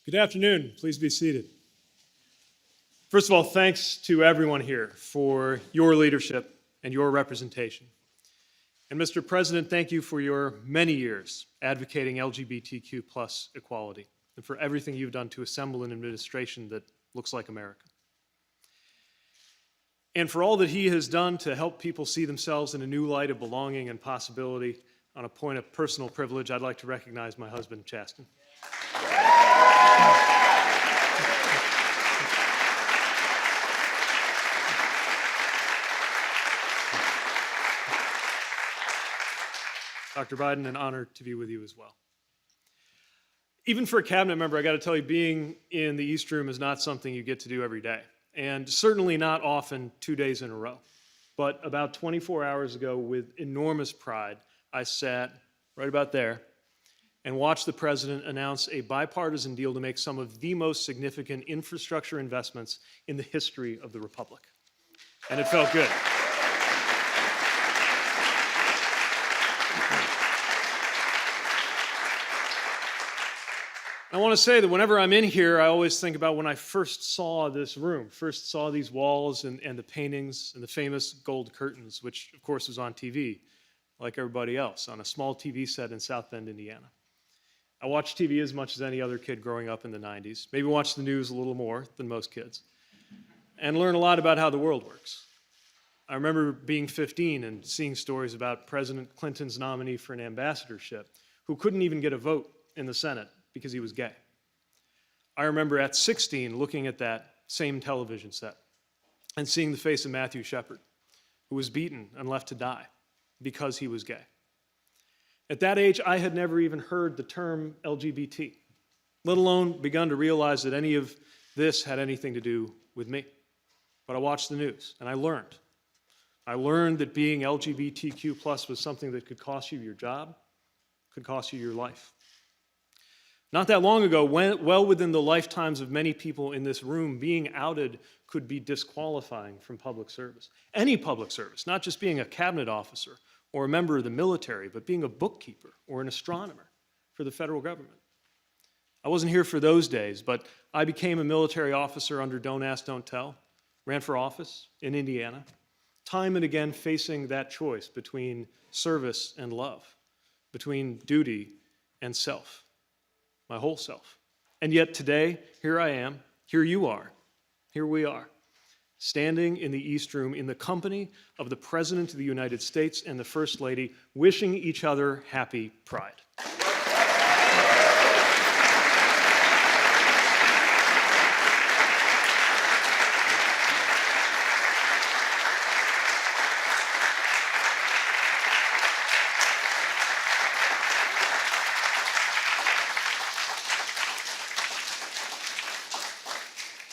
Good afternoon. Please be seated. First of all, thanks to everyone here for your leadership and your representation. And Mr. President, thank you for your many years advocating LGBTQ plus equality and for everything you've done to assemble an administration that looks like America. And for all that he has done to help people see themselves in a new light of belonging and possibility. On a point of personal privilege, I'd like to recognize my husband, Chasten. Dr. Biden, an honor to be with you as well. Even for a cabinet member, I got to tell you, being in the East Room is not something you get to do every day, and certainly not often 2 days in a row. But about 24 hours ago, with enormous pride, I sat right about there and watched the president announce a bipartisan deal to make some of the most significant infrastructure investments in the history of the Republic. And it felt good. I want to say that whenever I'm in here, I always think about when I first saw this room, first saw these walls and the paintings and the famous gold curtains, which of course was on TV, like everybody else, on a small TV set in South Bend, Indiana. I watched TV as much as any other kid growing up in the 90s, maybe watched the news a little more than most kids, and learned a lot about how the world works. I remember being 15 and seeing stories about President Clinton's nominee for an ambassadorship who couldn't even get a vote in the Senate because he was gay. I remember at 16 looking at that same television set and seeing the face of Matthew Shepard, who was beaten and left to die because he was gay. At that age, I had never even heard the term LGBT, let alone begun to realize that any of this had anything to do with me. But I watched the news, and I learned. I learned that being LGBTQ plus was something that could cost you your job, could cost you your life. Not that long ago, well within the lifetimes of many people in this room, being outed could be disqualifying from public service. Any public service, not just being a cabinet officer or a member of the military, but being a bookkeeper or an astronomer for the federal government. I wasn't here for those days, but I became a military officer under Don't Ask, Don't Tell, ran for office in Indiana, time and again facing that choice between service and love, between duty and self. My whole self. And yet today, here I am, here you are, here we are, standing in the East Room in the company of the President of the United States and the First Lady, wishing each other happy Pride.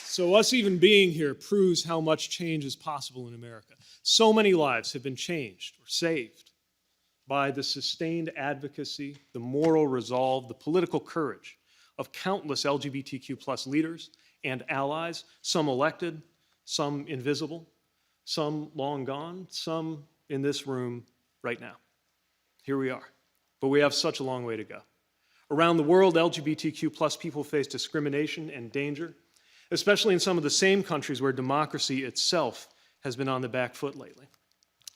So us even being here proves how much change is possible in America. So many lives have been changed or saved by the sustained advocacy, the moral resolve, the political courage of countless LGBTQ plus leaders and allies, some elected, some invisible, some long gone, some in this room right now. Here we are, but we have such a long way to go. Around the world, LGBTQ plus people face discrimination and danger, especially in some of the same countries where democracy itself has been on the back foot lately.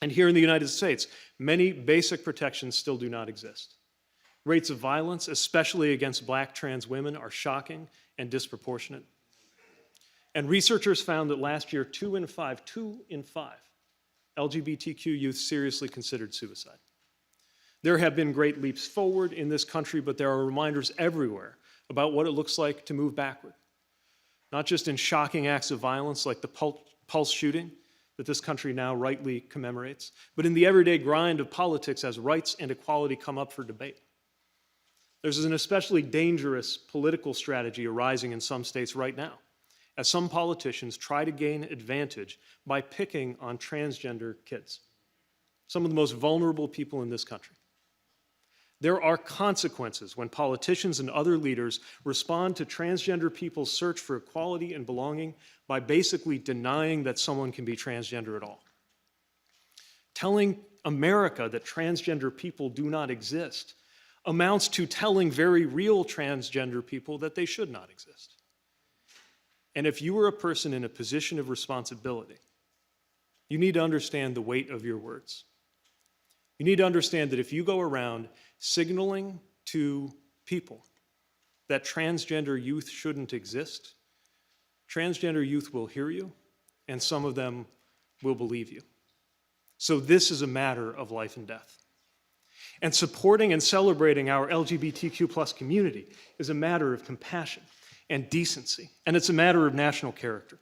And here in the United States, many basic protections still do not exist. Rates of violence, especially against Black trans women, are shocking and disproportionate. And researchers found that last year, 2 in 5 LGBTQ youth seriously considered suicide. There have been great leaps forward in this country, but there are reminders everywhere about what it looks like to move backward. Not just in shocking acts of violence like the Pulse shooting that this country now rightly commemorates, but in the everyday grind of politics as rights and equality come up for debate. There's an especially dangerous political strategy arising in some states right now, as some politicians try to gain advantage by picking on transgender kids, some of the most vulnerable people in this country. There are consequences when politicians and other leaders respond to transgender people's search for equality and belonging by basically denying that someone can be transgender at all. Telling America that transgender people do not exist amounts to telling very real transgender people that they should not exist. And if you are a person in a position of responsibility, you need to understand the weight of your words. You need to understand that if you go around signaling to people that transgender youth shouldn't exist, transgender youth will hear you, and some of them will believe you. So this is a matter of life and death. And supporting and celebrating our LGBTQ plus community is a matter of compassion and decency, and it's a matter of national character,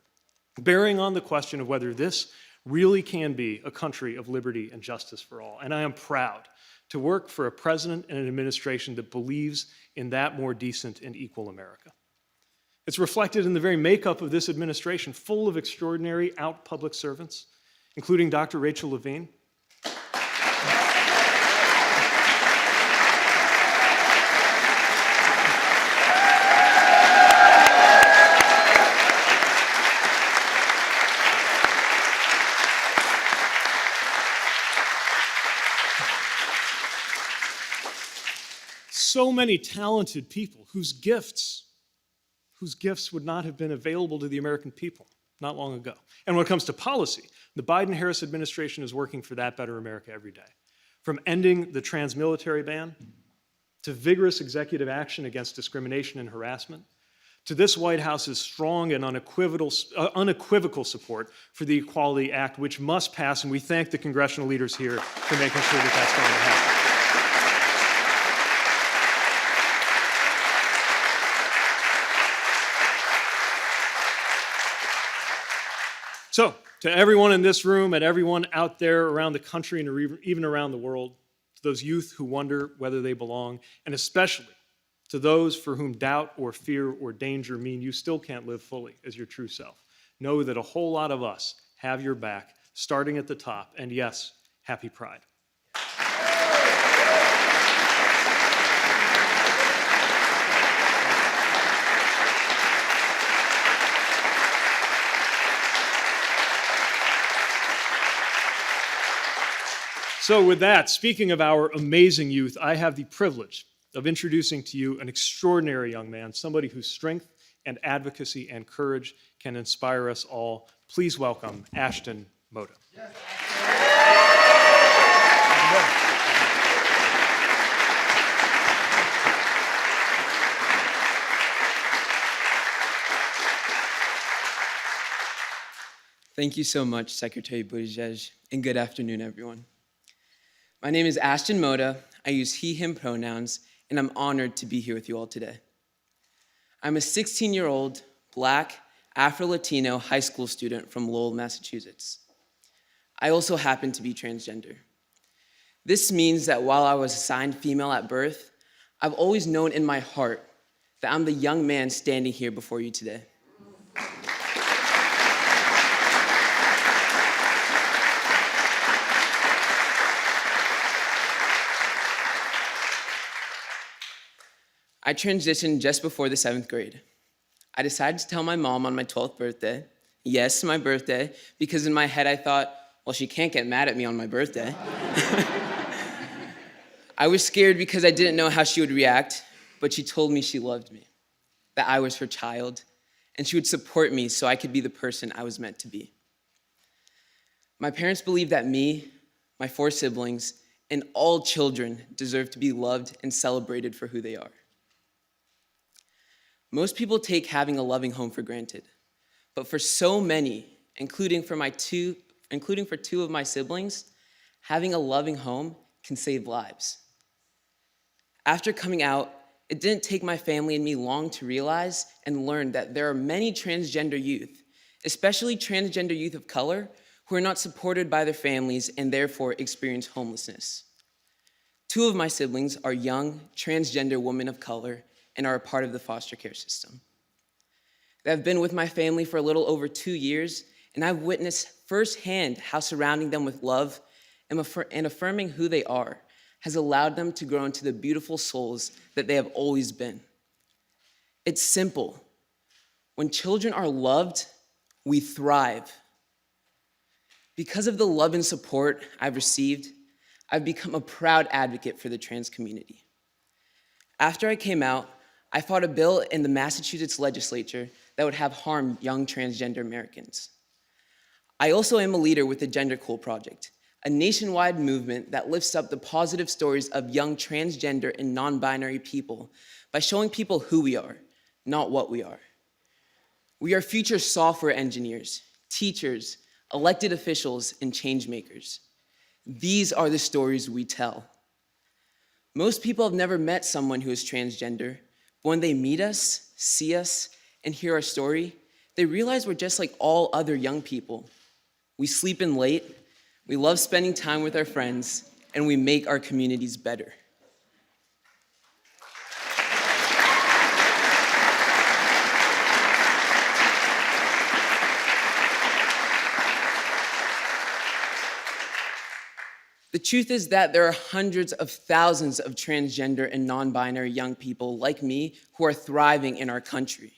bearing on the question of whether this really can be a country of liberty and justice for all. And I am proud to work for a president and an administration that believes in that more decent and equal America. It's reflected in the very makeup of this administration, full of extraordinary out public servants, including Dr. Rachel Levine. So many talented people whose gifts would not have been available to the American people not long ago. And when it comes to policy, the Biden-Harris administration is working for that better America every day. From ending the trans-military ban, to vigorous executive action against discrimination and harassment, to this White House's strong and unequivocal support for the Equality Act, which must pass, and we thank the congressional leaders here for making sure that that's going to happen. So, to everyone in this room and everyone out there around the country and even around the world, to those youth who wonder whether they belong, and especially to those for whom doubt or fear or danger mean you still can't live fully as your true self, know that a whole lot of us have your back, starting at the top, and yes, happy Pride. So with that, speaking of our amazing youth, I have the privilege of introducing to you an extraordinary young man, somebody whose strength and advocacy and courage can inspire us all. Please welcome Ashton Moda. Yes. Thank you so much, Secretary Buttigieg, and good afternoon, everyone. My name is Ashton Moda. I use he, him pronouns, and I'm honored to be here with you all today. I'm a 16-year-old, Black, Afro-Latino high school student from Lowell, Massachusetts. I also happen to be transgender. This means that while I was assigned female at birth, I've always known in my heart that I'm the young man standing here before you today. I transitioned just before the 7th grade. I decided to tell my mom on my 12th birthday, yes, my birthday, because in my head I thought, well, she can't get mad at me on my birthday. I was scared because I didn't know how she would react, but she told me she loved me, that I was her child, and she would support me so I could be the person I was meant to be. My parents believe that me, my 4 siblings, and all children deserve to be loved and celebrated for who they are. Most people take having a loving home for granted, but for so many, including for 2 of my siblings, having a loving home can save lives. After coming out, it didn't take my family and me long to realize and learn that there are many transgender youth, especially transgender youth of color, who are not supported by their families and therefore experience homelessness. 2 of my siblings are young, transgender women of color and are a part of the foster care system. I've been with my family for a little over 2 years, and I've witnessed firsthand how surrounding them with love and affirming who they are has allowed them to grow into the beautiful souls that they have always been. It's simple. When children are loved, we thrive. Because of the love and support I've received, I've become a proud advocate for the trans community. After I came out, I fought a bill in the Massachusetts legislature that would have harmed young transgender Americans. I also am a leader with the Gender Cool Project, a nationwide movement that lifts up the positive stories of young transgender and non-binary people by showing people who we are, not what we are. We are future software engineers, teachers, elected officials, and change makers. These are the stories we tell. Most people have never met someone who is transgender, but when they meet us, see us, and hear our story, they realize we're just like all other young people. We sleep in late, we love spending time with our friends, and we make our communities better. The truth is that there are hundreds of thousands of transgender and non-binary young people like me who are thriving in our country.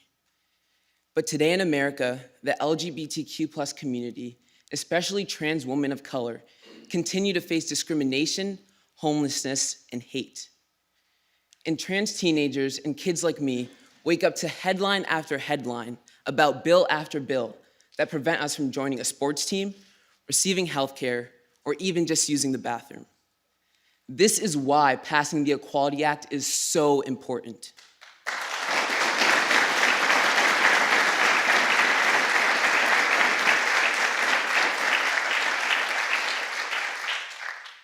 But today in America, the LGBTQ+ community, especially trans women of color, continue to face discrimination, homelessness, and hate. And trans teenagers and kids like me wake up to headline after headline about bill after bill that prevent us from joining a sports team, receiving health care, or even just using the bathroom. This is why passing the Equality Act is so important.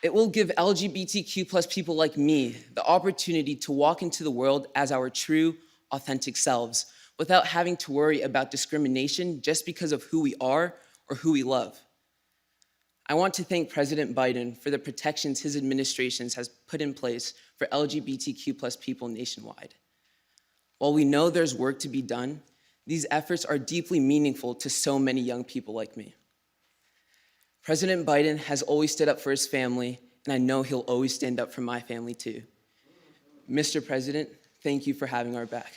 It will give LGBTQ+ people like me the opportunity to walk into the world as our true, authentic selves without having to worry about discrimination just because of who we are or who we love. I want to thank President Biden for the protections his administration has put in place for LGBTQ+ people nationwide. While we know there's work to be done, these efforts are deeply meaningful to so many young people like me. President Biden has always stood up for his family, and I know he'll always stand up for my family too. Mr. President, thank you for having our back.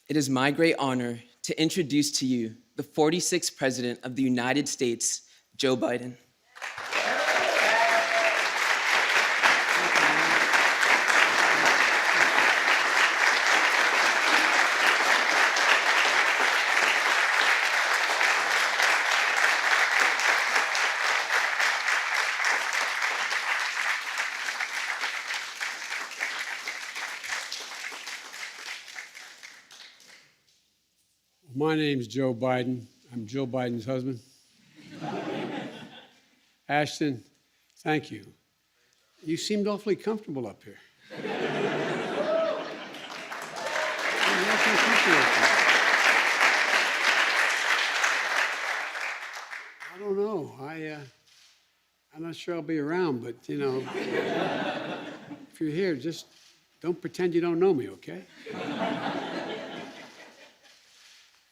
It is my great honor to introduce to you the 46th President of the United States, Joe Biden. My name's Joe Biden. I'm Jill Biden's husband. Ashton, thank you. You seemed awfully comfortable up here. I don't know. I'm not sure I'll be around, but you know, if you're here, just don't pretend you don't know me, okay?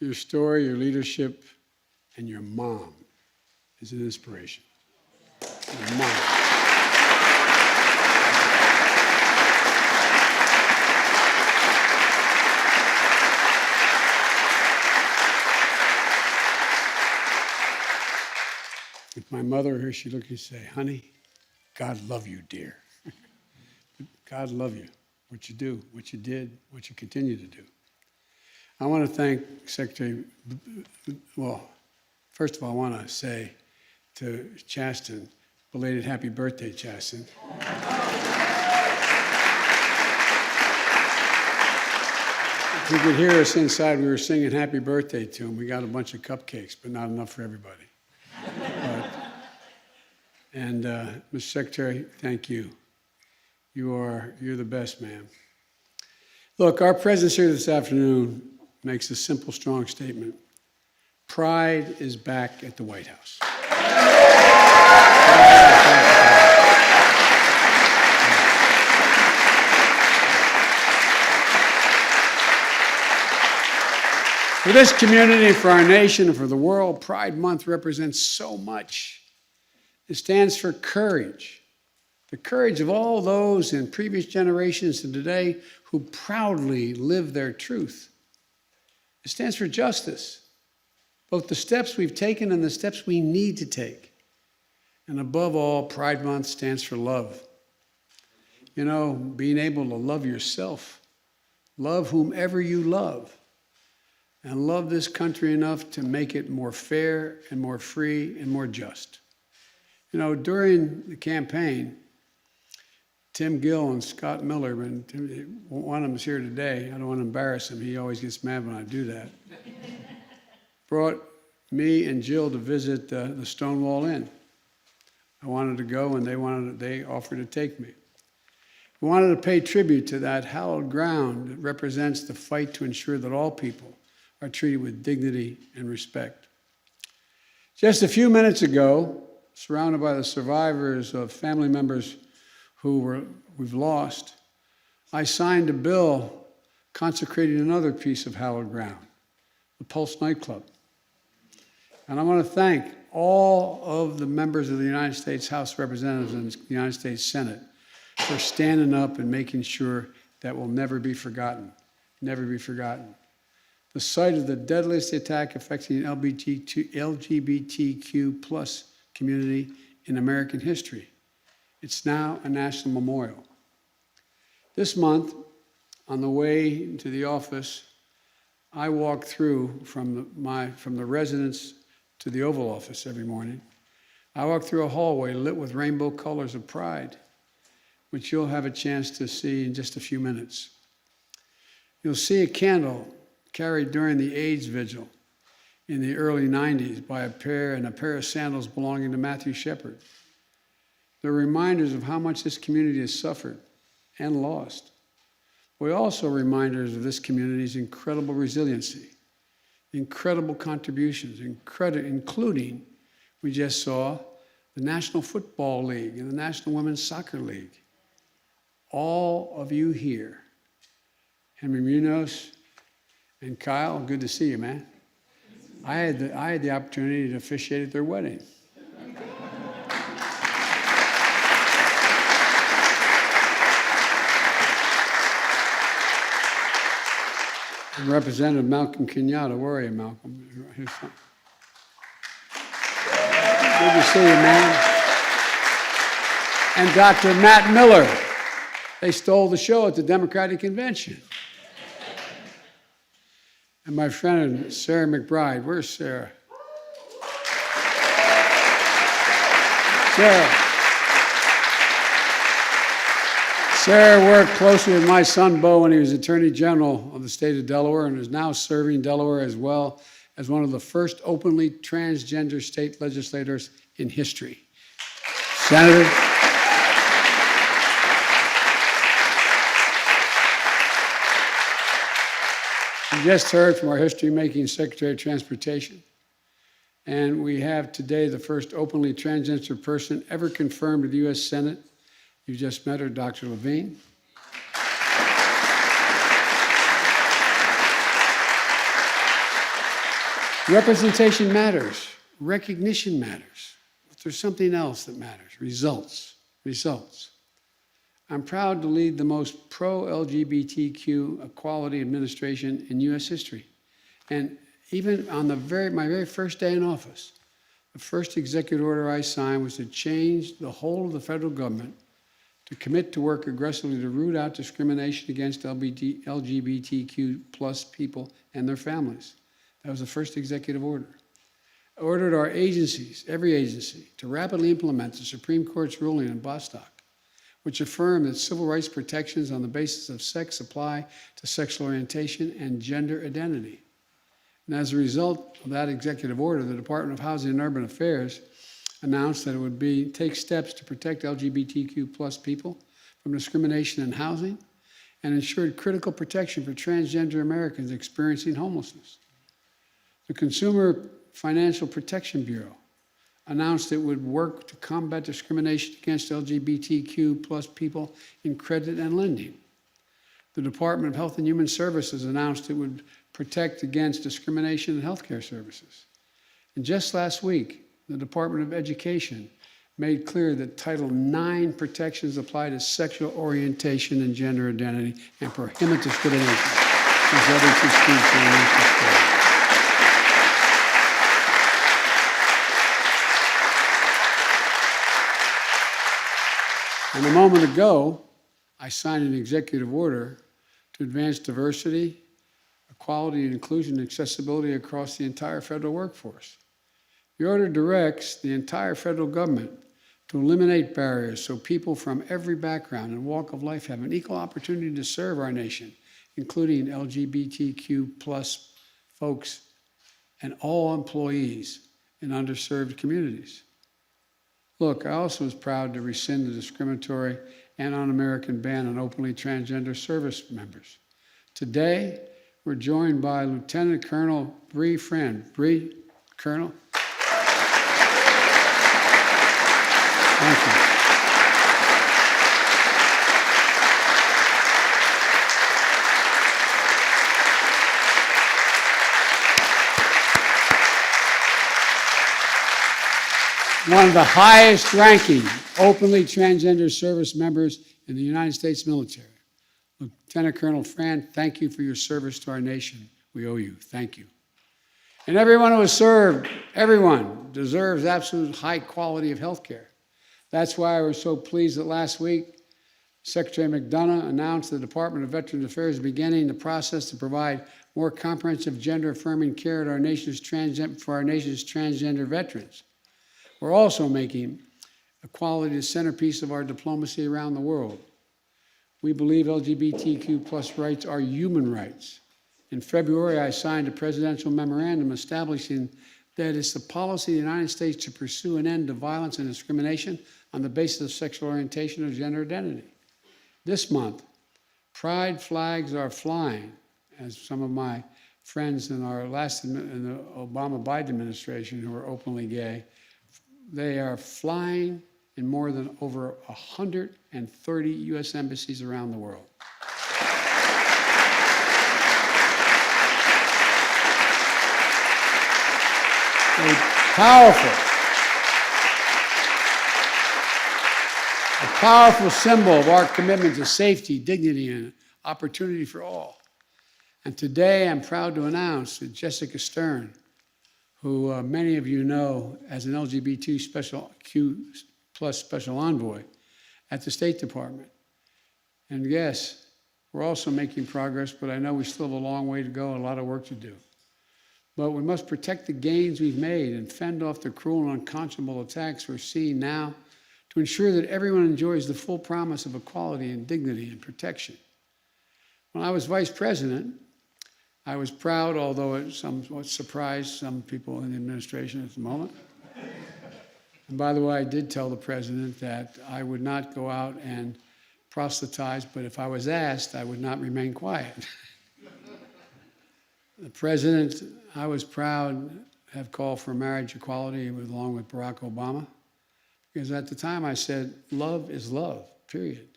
Your story, your leadership, and your mom is an inspiration. Your mom. If my mother were here, she'd look at you and say, honey, God love you, dear. God love you, what you do, what you did, what you continue to do. I want to thank Secretary, well, first of all, I want to say to Chasten, belated happy birthday, Chasten. If you could hear us inside, we were singing happy birthday to him. We got a bunch of cupcakes, but not enough for everybody. Mr. Secretary, thank you. You're the best, man. Look, our presence here this afternoon makes a simple, strong statement. Pride is back at the White House. For this community, for our nation, and for the world, Pride Month represents so much. It stands for courage, The courage of all those in previous generations and today who proudly live their truth. It stands for justice, both the steps we've taken and the steps we need to take. And above all, Pride Month stands for love. You know, being able to love yourself, love whomever you love, and love this country enough to make it more fair and more free and more just. You know, during the campaign, Tim Gill and Scott Miller, and one of them is here today. I don't want to embarrass him. He always gets mad when I do that. Brought me and Jill to visit the Stonewall Inn. I wanted to go, and they offered to take me. We wanted to pay tribute to that hallowed ground that represents the fight to ensure that all people are treated with dignity and respect. Just a few minutes ago, surrounded by the survivors of family members we've lost, I signed a bill consecrating another piece of hallowed ground, the Pulse nightclub. And I want to thank all of the members of the United States House of Representatives and the United States Senate for standing up and making sure that will never be forgotten, never be forgotten. The site of the deadliest attack affecting the LGBTQ plus community in American history. It's now a national memorial. This month, on the way to the office, I walk through from the residence to the Oval Office every morning. I walk through a hallway lit with rainbow colors of pride, which you'll have a chance to see in just a few minutes. You'll see a candle carried during the AIDS vigil in the early 90s by a pair of sandals belonging to Matthew Shepard. They're reminders of how much this community has suffered and lost. We're also reminders of this community's incredible resiliency, incredible contributions, including, we just saw, the National Football League and the National Women's Soccer League. All of you here, Henry Munoz and Kyle, good to see you, man. I had the opportunity to officiate at their wedding. And Representative Malcolm Kenyatta, where are you, Malcolm? Good to see you, man. And Dr. Matt Miller. They stole the show at the Democratic Convention. And my friend Sarah McBride. Where's Sarah? Sarah worked closely with my son, Bo, when he was Attorney General of the state of Delaware and is now serving Delaware as well as one of the first openly transgender state legislators in history. Senator. We just heard from our history-making Secretary of Transportation, and we have today the first openly transgender person ever confirmed to the U.S. Senate. You just met her, Dr. Levine. Representation matters. Recognition matters. But there's something else that matters. Results. Results. I'm proud to lead the most pro-LGBTQ equality administration in U.S. history. And even on my very first day in office, the first executive order I signed was to change the whole of the federal government to commit to work aggressively to root out discrimination against LGBTQ plus people and their families. That was the first executive order. I ordered our agencies, every agency, to rapidly implement the Supreme Court's ruling in Bostock, which affirmed that civil rights protections on the basis of sex apply to sexual orientation and gender identity. And as a result of that executive order, the Department of Housing and Urban Affairs announced that it would take steps to protect LGBTQ plus people from discrimination in housing and ensured critical protection for transgender Americans experiencing homelessness. The Consumer Financial Protection Bureau announced it would work to combat discrimination against LGBTQ plus people in credit and lending. The Department of Health and Human Services announced it would protect against discrimination in healthcare services. And just last week, the Department of Education made clear that Title IX protections apply to sexual orientation and gender identity and prohibit discrimination resulting from speech or racial slurs. And a moment ago, I signed an executive order to advance diversity, equality, inclusion, and accessibility across the entire federal workforce. The order directs the entire federal government to eliminate barriers so people from every background and walk of life have an equal opportunity to serve our nation, including LGBTQ plus folks and all employees in underserved communities. Look, I also was proud to rescind the discriminatory and un-American ban on openly transgender service members. Today, we're joined by Lieutenant Colonel Bree Friend. Bree, Colonel. Thank you. One of the highest ranking openly transgender service members in the United States military. Lieutenant Colonel Friend, thank you for your service to our nation. We owe you. Thank you. And everyone who has served, everyone deserves absolute high quality of health care. That's why I was so pleased that last week, Secretary McDonough announced the Department of Veterans Affairs is beginning the process to provide more comprehensive gender-affirming care for our nation's transgender veterans. We're also making equality the centerpiece of our diplomacy around the world. We believe LGBTQ plus rights are human rights. In February, I signed a presidential memorandum establishing that it's the policy of the United States to pursue an end to violence and discrimination on the basis of sexual orientation or gender identity. This month, pride flags are flying, as some of my friends in the Obama-Biden administration who are openly gay, they are flying in more than over 130 U.S. embassies around the world. A powerful symbol of our commitment to safety, dignity, and opportunity for all. And today I'm proud to announce that Jessica Stern, who many of you know as an LGBTQ plus special envoy at the State Department. And yes, we're also making progress, but I know we still have a long way to go and a lot of work to do. But we must protect the gains we've made and fend off the cruel and unconscionable attacks we're seeing now to ensure that everyone enjoys the full promise of equality and dignity and protection. When I was vice president, I was proud, although it somewhat surprised some people in the administration at the moment. And by the way, I did tell the president that I would not go out and proselytize, but if I was asked, I would not remain quiet. The president, I was proud, have called for marriage equality along with Barack Obama, because at the time I said, love is love, period.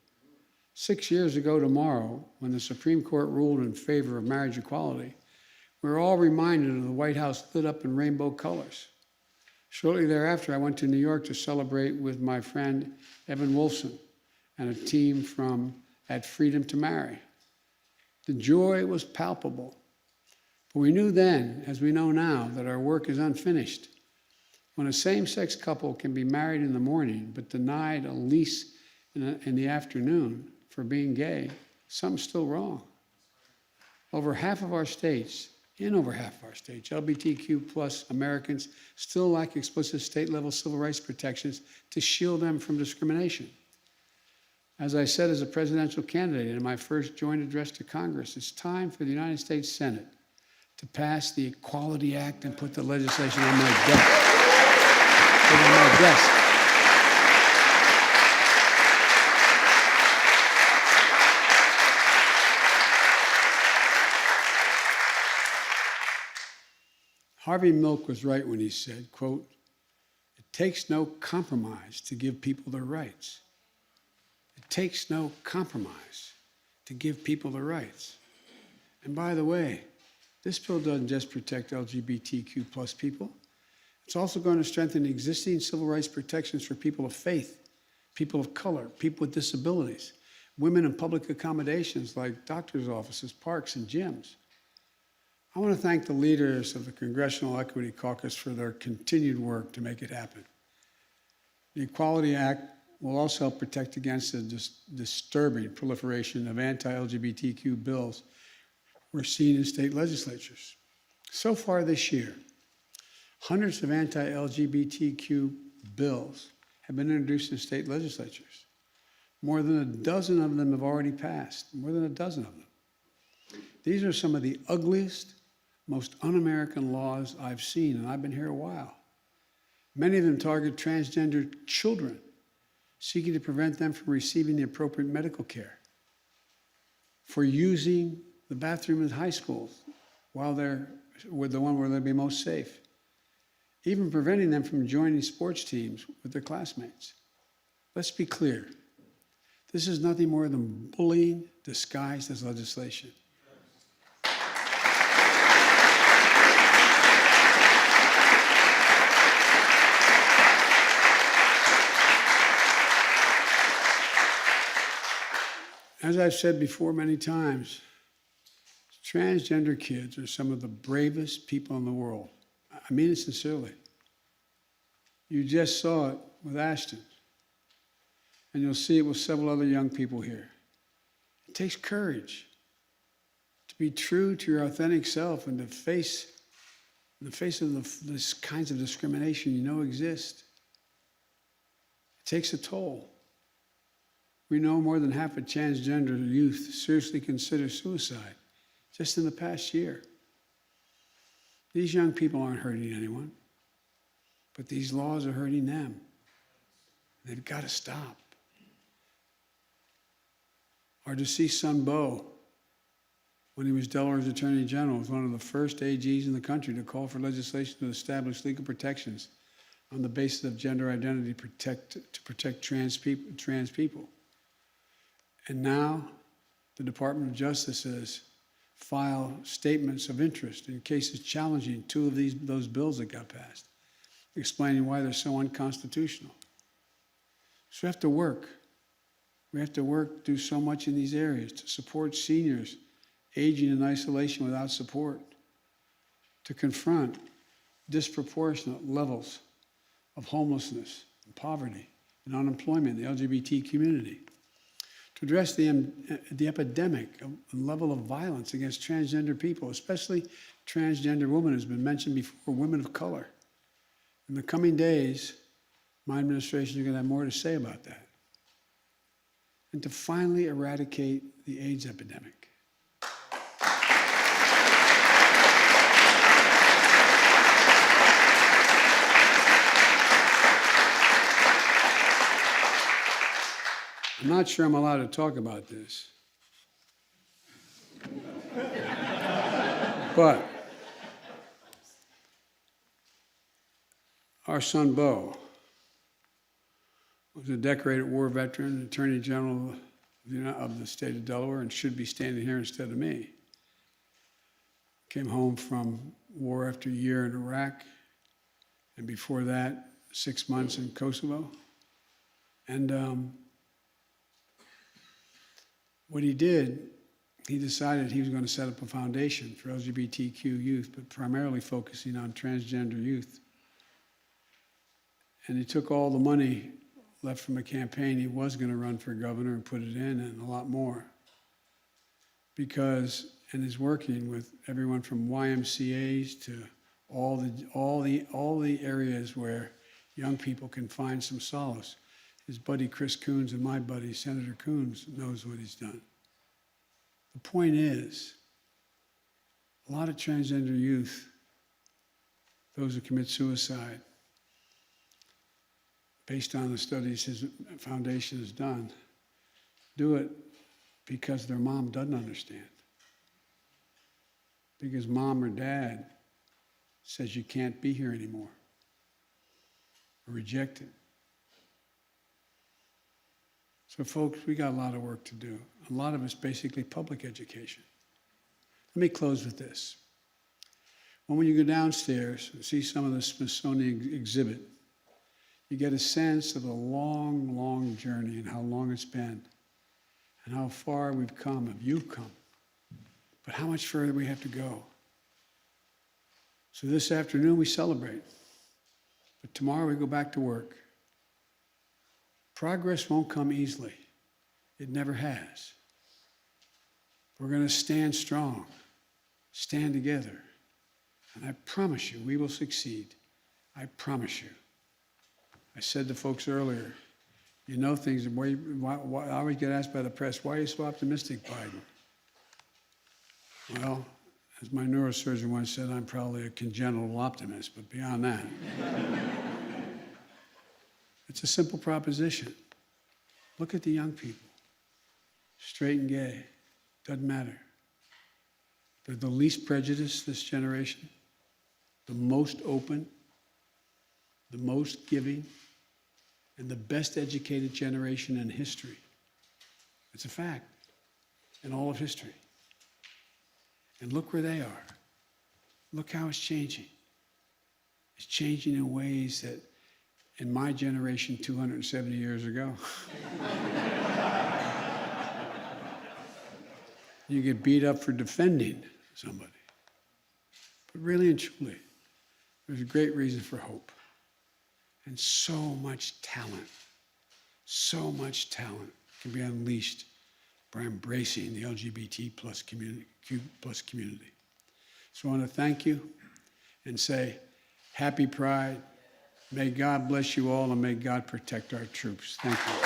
6 years ago tomorrow, when the Supreme Court ruled in favor of marriage equality, we were all reminded of the White House lit up in rainbow colors. Shortly thereafter, I went to New York to celebrate with my friend Evan Wolfson and a team at Freedom to Marry. The joy was palpable. But we knew then, as we know now, that our work is unfinished. When a same-sex couple can be married in the morning but denied a lease in the afternoon for being gay, something's still wrong. In over half of our states, LGBTQ plus Americans still lack explicit state-level civil rights protections to shield them from discrimination. As I said as a presidential candidate in my first joint address to Congress, it's time for the United States Senate to pass the Equality Act and put the legislation on my desk. Put it on my desk. Harvey Milk was right when he said, quote, "It takes no compromise to give people their rights." It takes no compromise to give people their rights. And by the way, this bill doesn't just protect LGBTQ plus people. It's also going to strengthen existing civil rights protections for people of faith, people of color, people with disabilities, women in public accommodations like doctors' offices, parks, and gyms. I want to thank the leaders of the Congressional Equity Caucus for their continued work to make it happen. The Equality Act will also help protect against the disturbing proliferation of anti-LGBTQ bills we're seeing in state legislatures. So far this year, hundreds of anti-LGBTQ bills have been introduced in state legislatures. More than a dozen of them have already passed, more than a dozen of them. These are some of the ugliest, most un-American laws I've seen, and I've been here a while. Many of them target transgender children, seeking to prevent them from receiving the appropriate medical care, for using the bathroom in high schools while they're with the one where they'll be most safe, even preventing them from joining sports teams with their classmates. Let's be clear. This is nothing more than bullying disguised as legislation. As I've said before many times, transgender kids are some of the bravest people in the world. I mean it sincerely. You just saw it with Ashton, and you'll see it with several other young people here. It takes courage to be true to your authentic self and to face, in the face of these kinds of discrimination you know exist. It takes a toll. We know more than half of transgender youth seriously consider suicide just in the past year. These young people aren't hurting anyone, but these laws are hurting them. They've got to stop. Our deceased son, Bo, when he was Delaware's Attorney General, was one of the first AGs in the country to call for legislation to establish legal protections on the basis of gender identity to protect trans people. And now the Department of Justice has filed statements of interest in cases challenging two of those bills that got passed, explaining why they're so unconstitutional. So we have to work. We have to work, do so much in these areas to support seniors aging in isolation without support, to confront disproportionate levels of homelessness and poverty and unemployment in the LGBT community, to address the epidemic and level of violence against transgender people, especially transgender women, as has been mentioned before, women of color. In the coming days, my administration is going to have more to say about that. And to finally eradicate the AIDS epidemic. I'm not sure I'm allowed to talk about this. But our son, Bo, was a decorated war veteran, Attorney General of the state of Delaware, and should be standing here instead of me. Came home from war after a year in Iraq, and before that, 6 months in Kosovo. And what he did, he decided he was going to set up a foundation for LGBTQ youth, but primarily focusing on transgender youth. And he took all the money left from a campaign he was going to run for governor and put it in, and a lot more. Because, and is working with everyone from YMCAs to all the areas where young people can find some solace. His buddy Chris Coons and my buddy Senator Coons knows what he's done. The point is, a lot of transgender youth, those who commit suicide, based on the studies his foundation has done, do it because their mom doesn't understand. Because mom or dad says you can't be here anymore, or reject it. So folks, we got a lot of work to do. A lot of it's basically public education. Let me close with this. When you go downstairs and see some of the Smithsonian exhibit, you get a sense of the long, long journey and how long it's been and how far we've come, if you've come, but how much further we have to go. So this afternoon we celebrate, but tomorrow we go back to work. Progress won't come easily. It never has. We're going to stand strong, stand together, and I promise you we will succeed. I promise you. I said to folks earlier, you know things, why, I always get asked by the press, why are you so optimistic, Biden? Well, as my neurosurgeon once said, I'm probably a congenital optimist, but beyond that, it's a simple proposition. Look at the young people, straight and gay, doesn't matter. They're the least prejudiced, this generation, the most open, the most giving, and the best educated generation in history. It's a fact in all of history. And look where they are. Look how it's changing. It's changing in ways that in my generation 270 years ago, you get beat up for defending somebody. But really and truly, there's a great reason for hope. And so much talent can be unleashed by embracing the LGBT plus community, Q plus community. So I want to thank you and say, happy Pride. May God bless you all and may God protect our troops. Thank you.